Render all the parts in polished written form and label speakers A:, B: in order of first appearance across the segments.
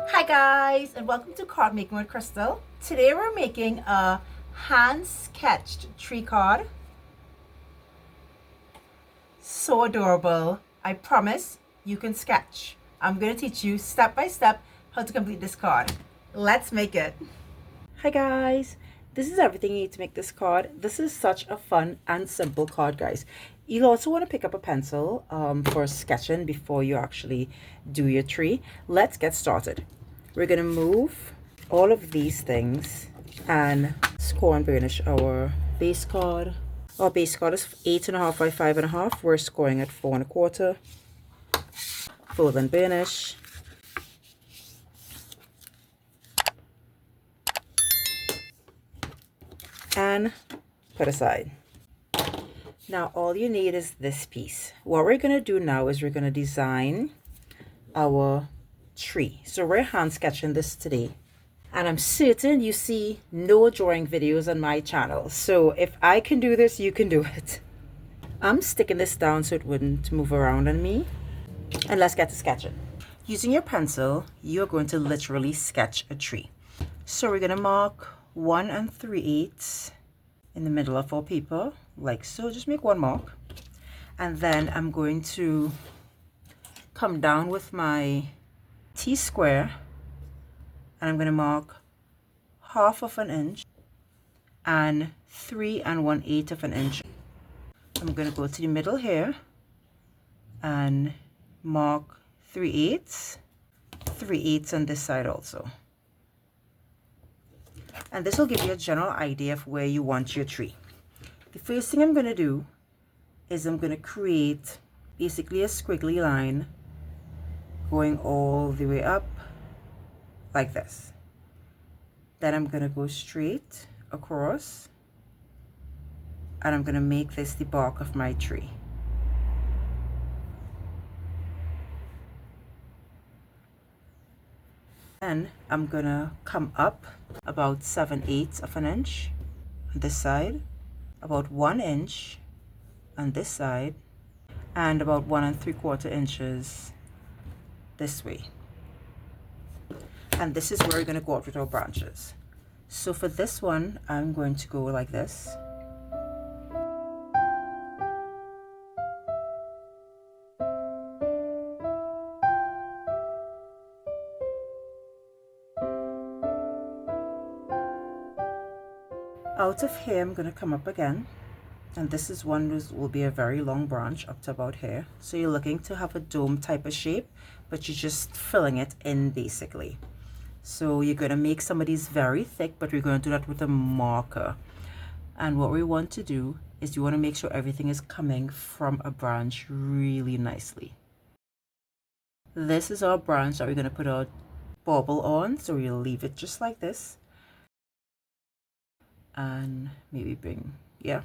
A: Hi guys, and welcome to Card Making with Crystal. Today we're making a hand sketched tree card. So adorable. I promise you can sketch. I'm going to teach you step by step how to complete this card. Let's make it. Hi guys, this is everything you need to make this card. This is such a fun and simple card, guys. You'll also want to pick up a pencil for sketching before you actually do your tree. Let's get started. We're going to move all of these things and score and burnish our base card. Our base card is 8.5 by 5.5. We're scoring at 4.25. Fold and burnish. And put aside. Now all you need is this piece. What we're going to do now is we're going to design our tree. So we're hand sketching this today, and I'm certain you see no drawing videos on my channel. So if I can do this, you can do it. I'm sticking this down so it wouldn't move around on me. And let's get to sketching. Using your pencil, you're going to literally sketch a tree. So we're going to mark 1 3/8 in the middle of our paper, like so. Just make one mark. And then I'm going to come down with my T-square, and I'm going to mark 1/2 inch and 3 1/8 of an inch. I'm going to go to the middle here and mark 3/8, 3/8 on this side also. And this will give you a general idea of where you want your tree. The first thing I'm going to do is I'm going to create basically a squiggly line going all the way up like this. Then I'm going to go straight across, and I'm going to make this the bark of my tree. And I'm going to come up about 7/8 of an inch on this side, about 1 inch on this side, and about 1 3/4 inches this way. And this is where we're going to go out with our branches. So for this one, I'm going to go like this. Out of here, I'm going to come up again. And this is one that will be a very long branch up to about here. So you're looking to have a dome type of shape, but you're just filling it in basically. So you're going to make some of these very thick, but we're going to do that with a marker. And what we want to do is you want to make sure everything is coming from a branch really nicely. This is our branch that we're going to put our bauble on. So we'll leave it just like this. And maybe bring, yeah.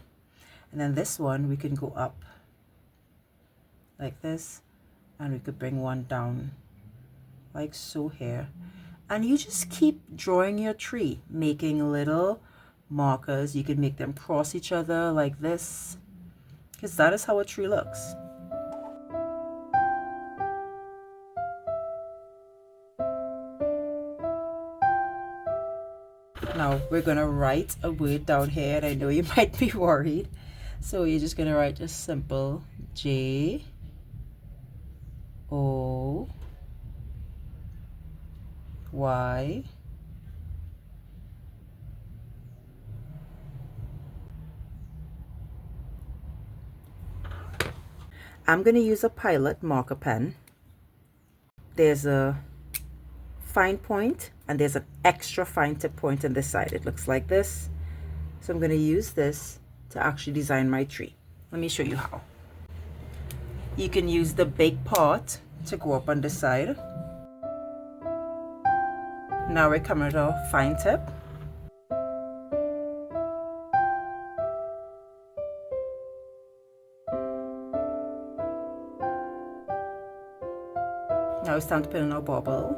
A: And then this one, we can go up like this, and we could bring one down like so here. And you just keep drawing your tree, making little markers. You can make them cross each other like this, because that is how a tree looks. Now we're gonna write a word down here, and I know you might be worried. So you're just gonna write a simple J O Y I'm going to use a Pilot marker pen. There's a fine point and there's an extra fine tip point on this side. It looks like this. So I'm going to use this to actually design my tree. Let me show you how. You can use the big part to go up on this side. Now we're coming at our fine tip. Now it's time to put in our bauble.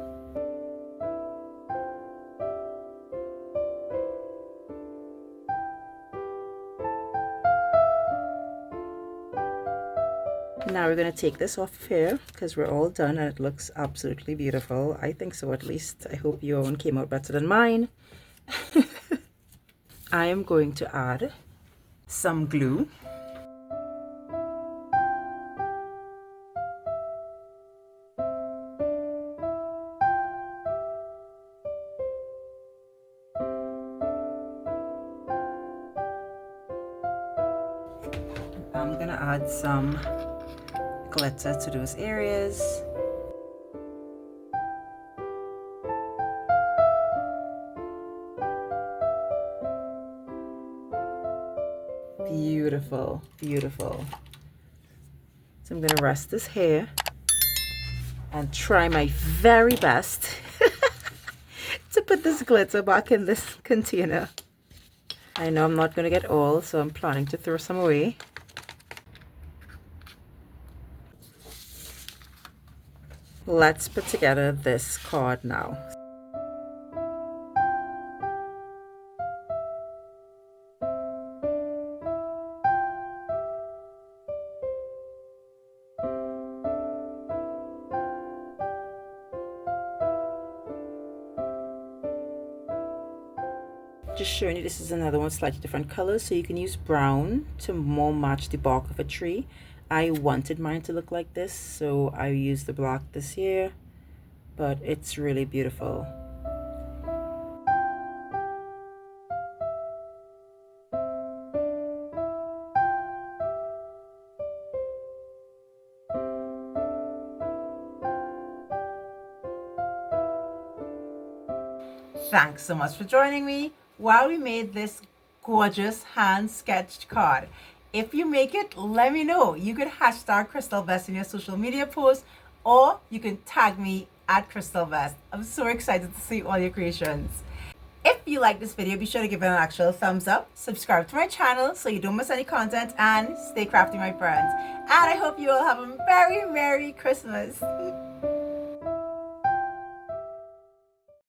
A: Now we're going to take this off here because we're all done and it looks absolutely beautiful. I think so, at least. I hope your own came out better than mine. I am going to add some glue. I'm gonna add some glitter to those areas. Beautiful, beautiful. So I'm gonna rest this here and try my very best to put this glitter back in this container. I know I'm not gonna get all, so I'm planning to throw some away. Let's put together this card now. Just showing you, this is another one, slightly different color, so you can use brown to more match the bark of a tree. I wanted mine to look like this, so I used the black this year, but it's really beautiful. Thanks so much for joining me while we made this gorgeous hand-sketched card. If you make it, let me know. You could hashtag Crystal Best in your social media posts, or you can tag me at Crystal Best. I'm so excited to see all your creations. If you like this video, be sure to give it an actual thumbs up, subscribe to my channel so you don't miss any content, and stay crafty, my friends. And I hope you all have a very Merry Christmas.